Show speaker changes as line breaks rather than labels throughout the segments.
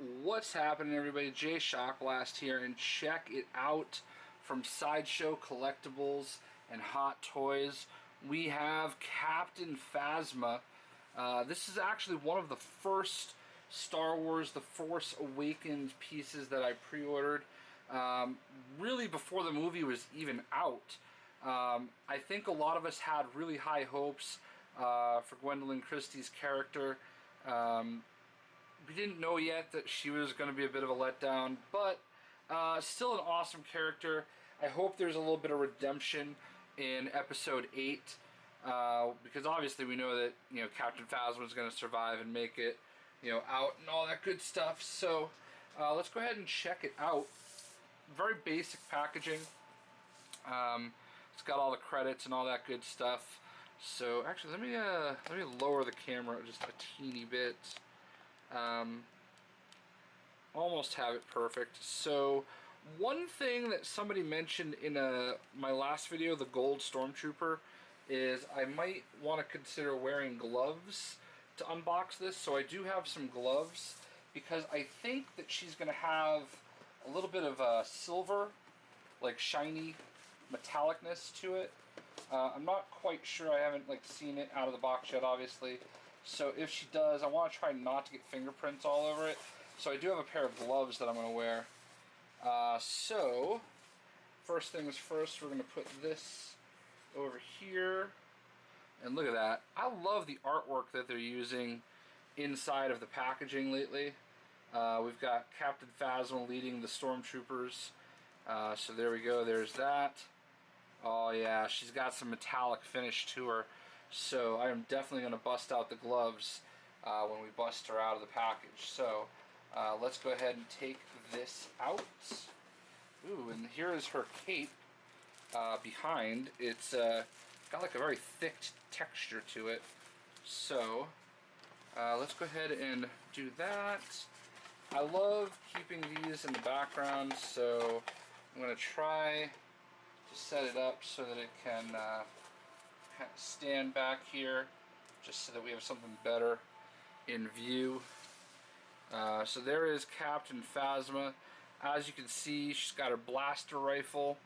What's happening, everybody? Jay Shockblast here, and check it out from Sideshow Collectibles and Hot Toys. We have Captain Phasma. This is actually one of the first Star Wars The Force Awakens pieces that I pre-ordered, really before the movie was even out. I think a lot of us had really high hopes for Gwendolyn Christie's character. We didn't know yet that she was going to be a bit of a letdown, but still an awesome character. I hope there's a little bit of redemption in Episode 8, because obviously we know that, you know, Captain Phasma is going to survive and make it, you know, out and all that good stuff. So let's go ahead and check it out. Very basic packaging. It's got all the credits and all that good stuff. So actually, let me lower the camera just a teeny bit. Almost have it perfect. So one thing that somebody mentioned in my last video, the Gold Stormtrooper, is I might want to consider wearing gloves to unbox this. So I do have some gloves because I think that she's going to have a little bit of silver, like shiny metallicness to it. I'm not quite sure. I haven't seen it out of the box yet, obviously. So if she does, I want to try not to get fingerprints all over it. So I do have a pair of gloves that I'm going to wear. So first things first, we're going to put this over here. And look at that. I love the artwork that they're using inside of the packaging lately. We've got Captain Phasma leading the Stormtroopers. So there we go. There's that. Oh yeah, she's got some metallic finish to her. So I am definitely going to bust out the gloves when we bust her out of the package. So let's go ahead and take this out. Ooh, and here is her cape behind. It's got like a very thick texture to it. So let's go ahead and do that. I love keeping these in the background, so I'm going to try to set it up so that it can stand back here, just so that we have something better in view. So there is Captain Phasma. As you can see, she's got her blaster rifle.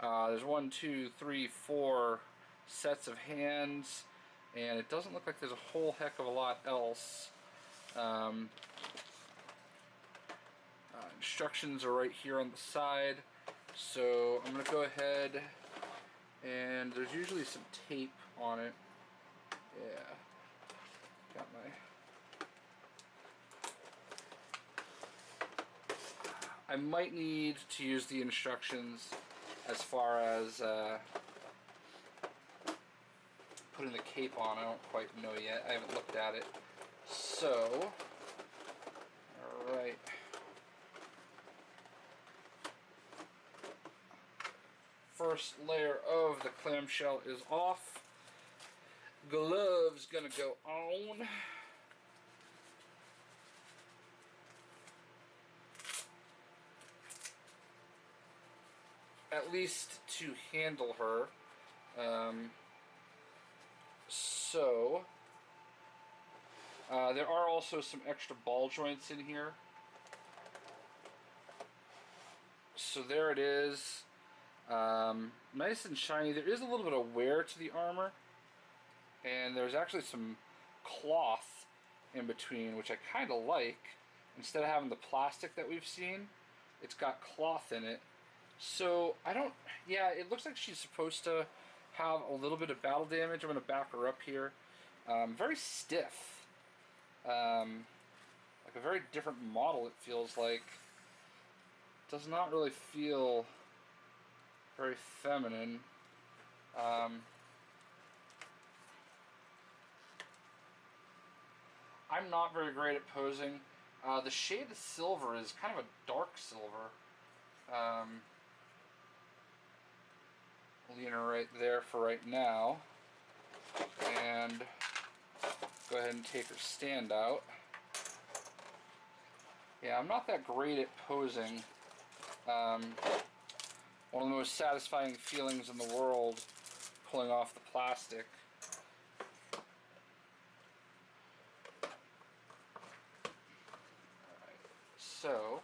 There's 1, 2, 3, 4 sets of hands, and it doesn't look like there's a whole heck of a lot else. Instructions are right here on the side. So I'm going to go ahead, and there's usually some tape on it. Yeah, got my... I might need to use the instructions as far as putting the cape on. I don't quite know yet. I haven't looked at it. So, alright. First layer of the clamshell is off. Gloves gonna go on. At least to handle her. There are also some extra ball joints in here. So there it is. Nice and shiny. There is a little bit of wear to the armor, and there's actually some cloth in between, which I kind of like. Instead of having the plastic that we've seen, it's got cloth in it. So yeah, it looks like she's supposed to have a little bit of battle damage. I'm going to back her up here. Very stiff. Like a very different model, it feels like. Does not really feel very feminine. I'm not very great at posing. The shade of silver is kind of a dark silver. Lean her right there for right now. And go ahead and take her stand out. Yeah, I'm not that great at posing. One of the most satisfying feelings in the world, pulling off the plastic. Alright, So,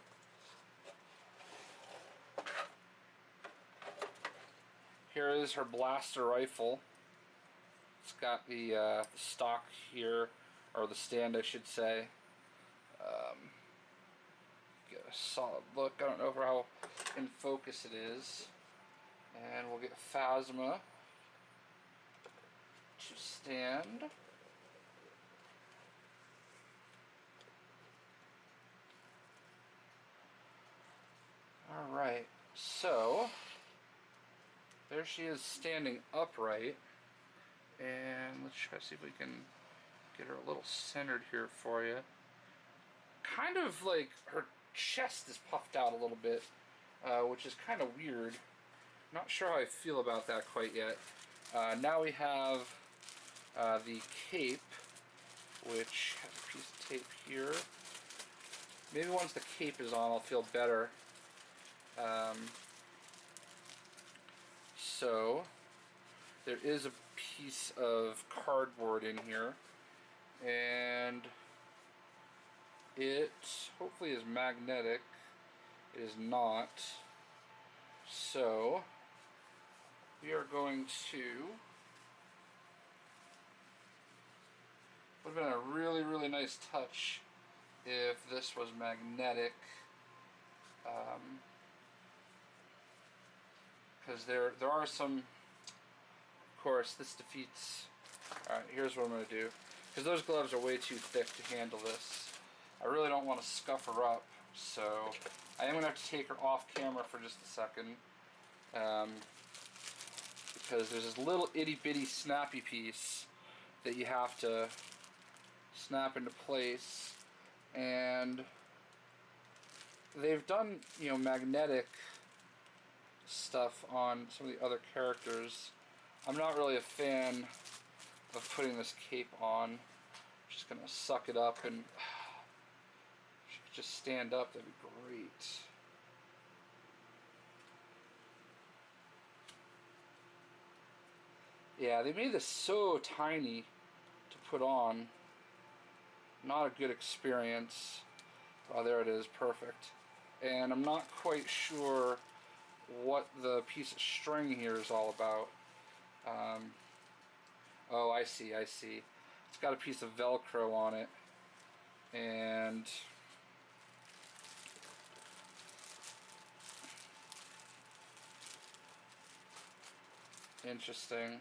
here is her blaster rifle. It's got the stock here, or the stand I should say. Get a solid look. I don't know how in focus it is. And we'll get Phasma to stand. Alright, so there she is standing upright. And let's try to see if we can get her a little centered here for you. Kind of like her chest is puffed out a little bit, which is kind of weird. Not sure how I feel about that quite yet. Now we have the cape, which has a piece of tape here. Maybe once the cape is on, I'll feel better. So there is a piece of cardboard in here, and it hopefully is magnetic. It is not. So we are going to, would have been a really, really nice touch if this was magnetic, because there are some, of course this defeats. Alright, here's what I'm going to do, because those gloves are way too thick to handle this. I really don't want to scuff her up, so I am going to have to take her off camera for just a second, because there's this little itty bitty snappy piece that you have to snap into place, and they've done, you know, magnetic stuff on some of the other characters. I'm not really a fan of putting this cape on. I'm just gonna suck it up, and if she could just stand up, that'd be great. Yeah, they made this so tiny to put on. Not a good experience. Oh, there it is, perfect. And I'm not quite sure what the piece of string here is all about. Oh, I see. It's got a piece of Velcro on it, and interesting.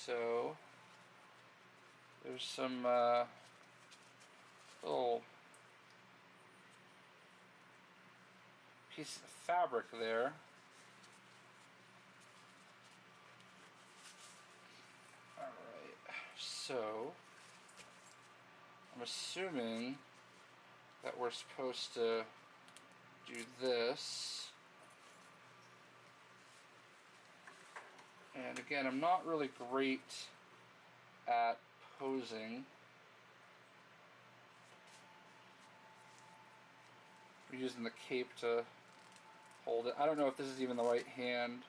So there's some little piece of fabric there. Alright, so I'm assuming that we're supposed to do this. And again, I'm not really great at posing. We're using the cape to hold it. I don't know if this is even the right hand.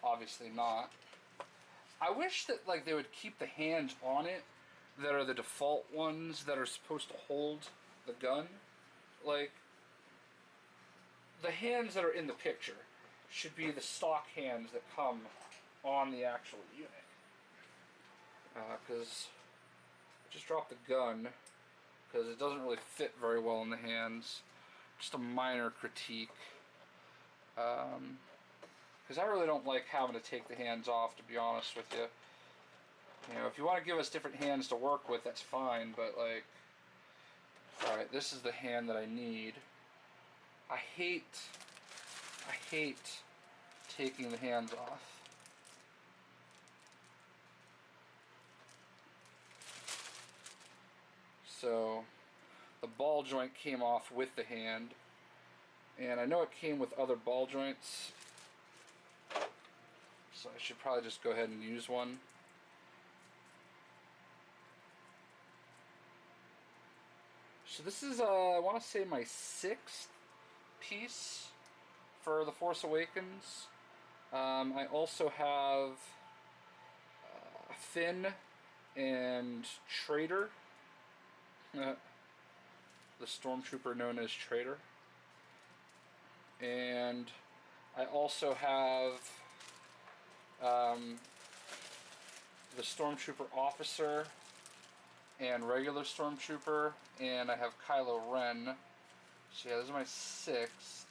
Obviously not. I wish that like they would keep the hands on it that are the default ones that are supposed to hold the gun. Like, the hands that are in the picture should be the stock hands that come on the actual unit. Because I just dropped the gun because it doesn't really fit very well in the hands. Just a minor critique. Because I really don't like having to take the hands off, to be honest with you. You know, if you want to give us different hands to work with, that's fine, but like, alright, this is the hand that I need. I hate taking the hands off. So the ball joint came off with the hand, and I know it came with other ball joints, so I should probably just go ahead and use one. So this is, I want to say, my 6th piece for The Force Awakens. I also have Finn and Traitor, the stormtrooper known as Traitor. And I also have the stormtrooper officer and regular stormtrooper, and I have Kylo Ren. So yeah, those are my 6.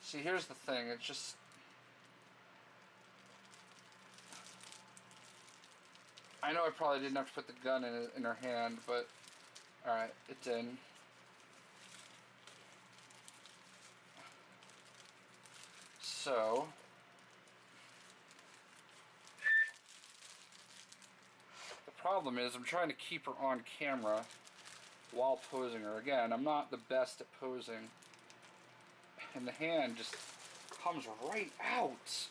See, here's the thing, it's just... I know I probably didn't have to put the gun in her hand, but... Alright, it's in. So... the problem is, I'm trying to keep her on camera while posing her. Again, I'm not the best at posing. And the hand just comes right out.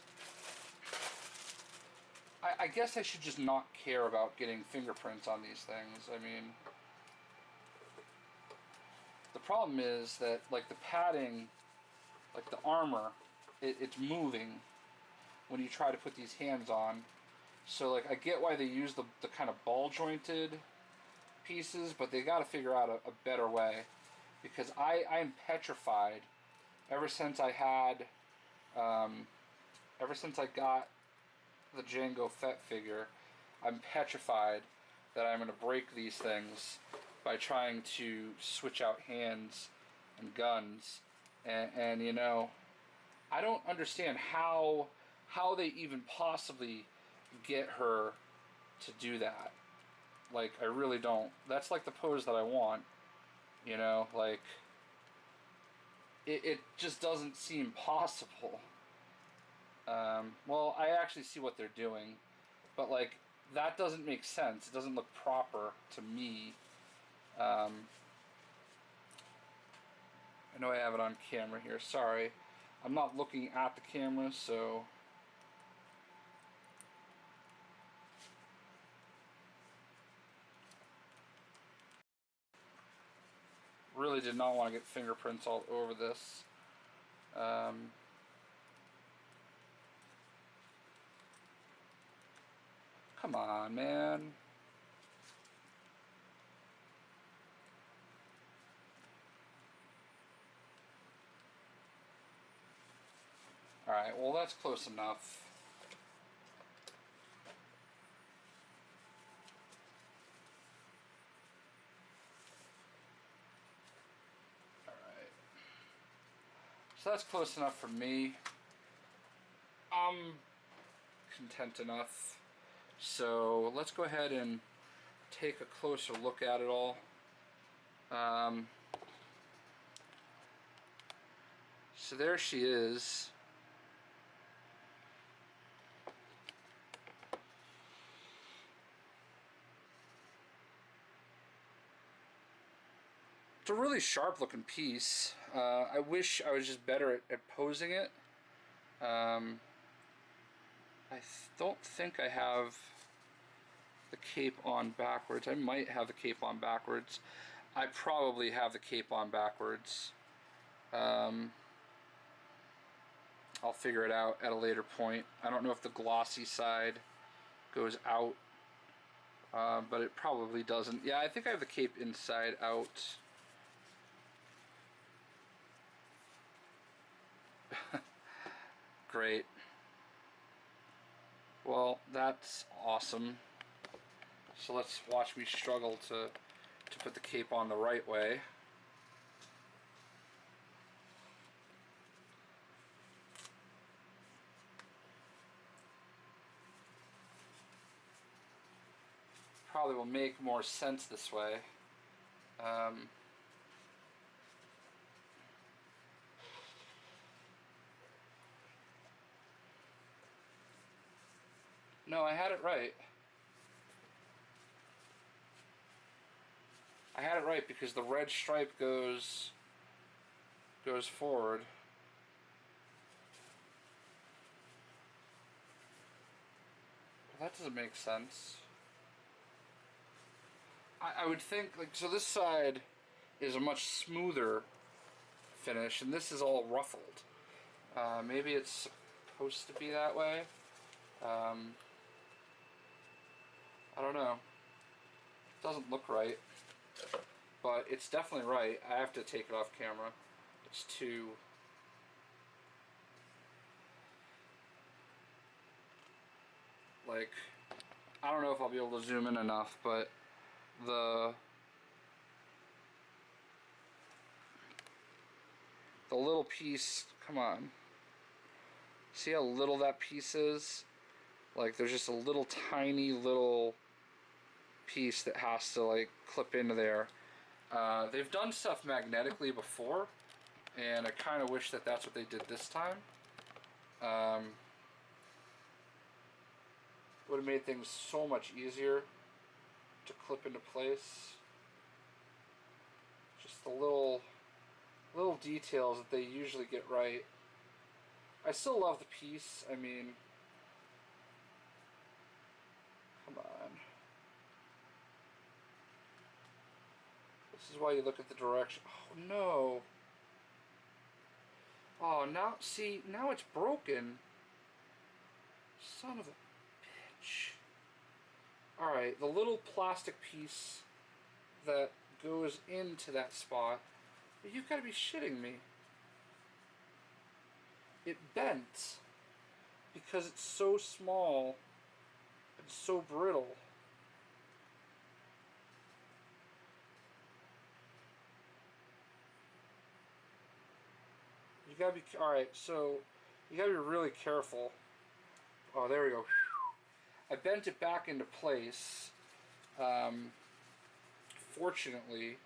I guess I should just not care about getting fingerprints on these things. I mean, the problem is that, like, the padding, like the armor, it's moving when you try to put these hands on. So, like, I get why they use the kind of ball jointed pieces, but they got to figure out a better way, because I'm petrified ever since I had, ever since I got the Jango Fett figure. I'm petrified that I'm going to break these things by trying to switch out hands and guns, and you know, I don't understand how they even possibly get her to do that. Like, I really don't. That's like the pose that I want, you know, like, it just doesn't seem possible. Well, I actually see what they're doing, but, like, that doesn't make sense. It doesn't look proper to me. I know I have it on camera here. Sorry. I'm not looking at the camera, so... Really did not want to get fingerprints all over this. Come on, man. Alright, well, that's close enough. Alright. So that's close enough for me. I'm content enough. So let's go ahead and take a closer look at it all. So there she is. It's a really sharp looking piece. I wish I was just better at posing it. I don't think I have the cape on backwards. I might have the cape on backwards. I probably have the cape on backwards. I'll figure it out at a later point. I don't know if the glossy side goes out, but it probably doesn't. Yeah, I think I have the cape inside out. Great. Well, that's awesome. So let's watch me struggle to put the cape on the right way. Probably will make more sense this way. No, I had it right. I had it right because the red stripe goes forward. That doesn't make sense. I would think, like, so this side is a much smoother finish, and this is all ruffled. Maybe it's supposed to be that way. I don't know. It doesn't look right, but it's definitely right. I have to take it off camera. It's too... like, I don't know if I'll be able to zoom in enough, but the little piece, come on. See how little that piece is? Like, there's just a little tiny little piece that has to, like, clip into there. They've done stuff magnetically before, and I kind of wish that that's what they did this time. Would have made things so much easier to clip into place. Just the little details that they usually get right. I still love the piece. I mean, come on. This is why you look at the direction. Oh no. Oh, now, see, now it's broken. Son of a bitch. Alright, the little plastic piece that goes into that spot, you've got to be shitting me. It bent because it's so small and so brittle. You gotta be, alright, so you gotta be really careful. Oh, there we go. I bent it back into place. Fortunately,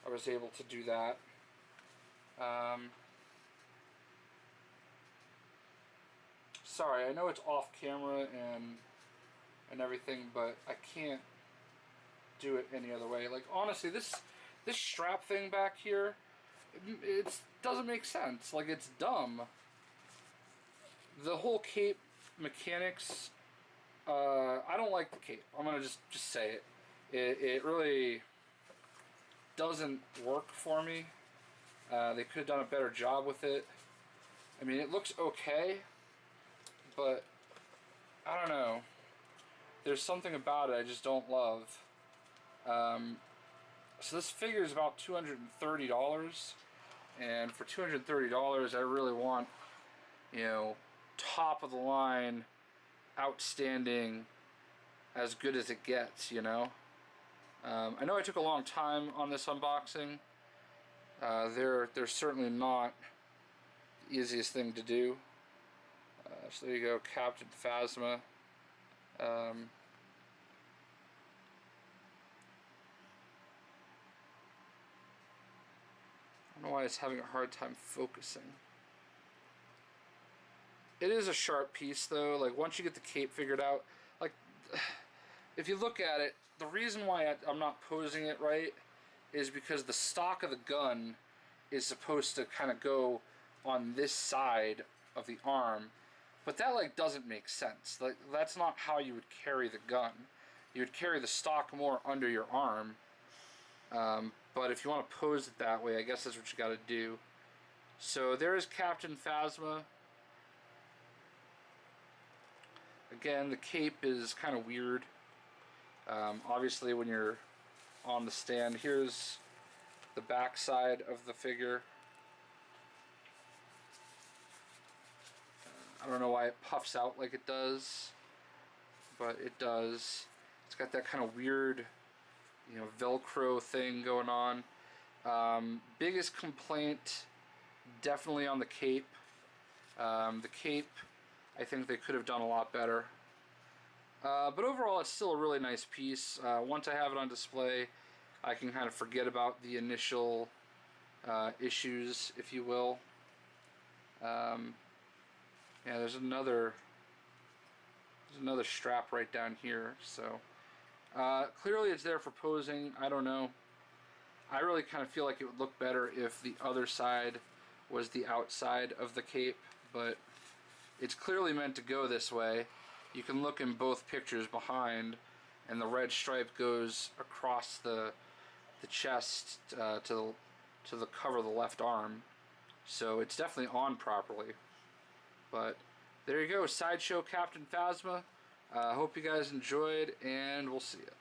I was able to do that. Sorry, I know it's off camera and everything, but I can't do it any other way. Like, honestly, this strap thing back here, it doesn't make sense. Like, it's dumb. The whole cape mechanics, I don't like the cape. I'm gonna just say it. It really doesn't work for me. They could have done a better job with it. I mean, it looks okay, but I don't know. There's something about it I just don't love. So this figure is about $230, and for $230, I really want, you know, top of the line, outstanding, as good as it gets, you know. I know I took a long time on this unboxing. They're certainly not the easiest thing to do. So there you go, Captain Phasma. I don't know why it's having a hard time focusing. It is a sharp piece though. Like, once you get the cape figured out, like, if you look at it, the reason why I'm not posing it right is because the stock of the gun is supposed to kind of go on this side of the arm, but that, like, doesn't make sense. Like, that's not how you would carry the gun. You would carry the stock more under your arm. But if you want to pose it that way, I guess that's what you got to do. So there is Captain Phasma. Again, the cape is kind of weird. Obviously, when you're on the stand, here's the back side of the figure. I don't know why it puffs out like it does, but it does. It's got that kind of weird, you know, Velcro thing going on. Biggest complaint, definitely on the cape. The cape, I think they could have done a lot better. But overall, it's still a really nice piece. Once I have it on display, I can kind of forget about the initial issues, if you will. Yeah, there's another strap right down here. So clearly, it's there for posing. I don't know. I really kind of feel like it would look better if the other side was the outside of the cape, but it's clearly meant to go this way. you can look in both pictures behind, and the red stripe goes across the chest to the cover of the left arm. So it's definitely on properly. But there you go, Sideshow Captain Phasma. I hope you guys enjoyed, and we'll see you.